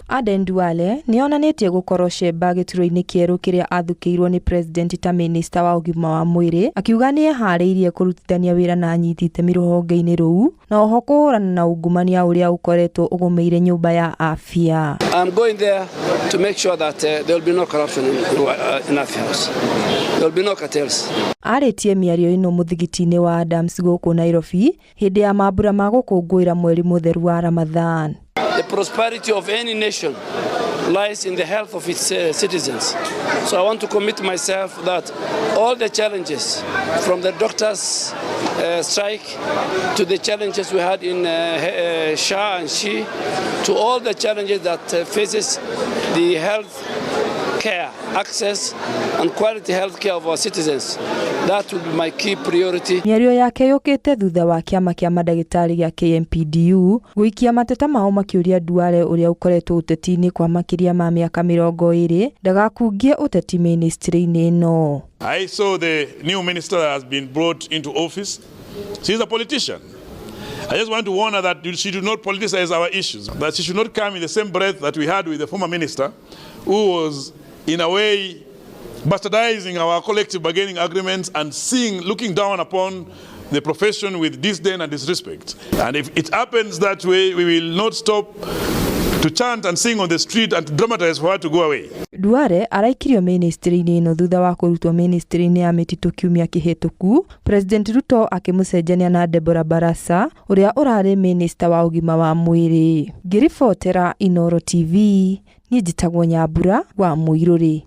Aden Duale nĩonanĩtie gũkorwo cemba gĩturwa-inĩ kĩerũ kĩrĩa athukĩirwo nĩ president ta mĩnĩsta wa ũgima wa mwĩrĩ, akiuga nĩeharĩirie kũrutithania wĩra na anyiti itemi rũhonge-inĩ rũu na oho kũhũrana na ungumania ũrĩa ũkoretwo ũgũmĩire nyũmba ya afya. I'm going there to make sure that there will be no corruption in Afya. There will be no cartels. Arĩtie mĩario ĩno mũthigiti-inĩ wa Adams gũkũ Nairobi hĩndĩ ya mambura ma gũkũngũĩra mweri mũtheru wa Ramadhan. The prosperity of any nation lies in the health of its citizens. So I want to commit myself that all the challenges, from the doctors' strike to the challenges we had in Shah and Shi, to all the challenges that faces the health care, access and quality health care of our citizens. That will be my key priority. Mĩario yake yũkĩte thutha wa kĩama kĩa mandagĩtarĩ gĩa KMPDU gũikia mateta mao makĩũria Duale ũrĩa ũkoretwo ũteti-inĩ kwa makĩria ma mĩaka 20 ndagakungie ũteti ministry-inĩ ĩno. I saw the new minister has been brought into office. She is a politician. I just want to warn her that she should not politicize our issues, that she should not come in the same breath that we had with the former minister, who was in a way bastardizing our collective bargaining agreements and looking down upon the profession with disdain and disrespect. And if it happens that way, we will not stop to chant and sing on the street and to dramatize for her to go away. Duale araikirio ministry-inĩ ĩno thutha wa kũrutwo ministry-inĩ ya mĩtitũ kiumia kĩhĩtũku, President Ruto akĩmũcenjania na Deborah Barasa ũrĩa ũrarĩ minister wa ũgima wa mwĩrĩ. Ngĩribotera Inooro TV, niĩ njĩtagwo Nyambura wa Mũirũrĩ.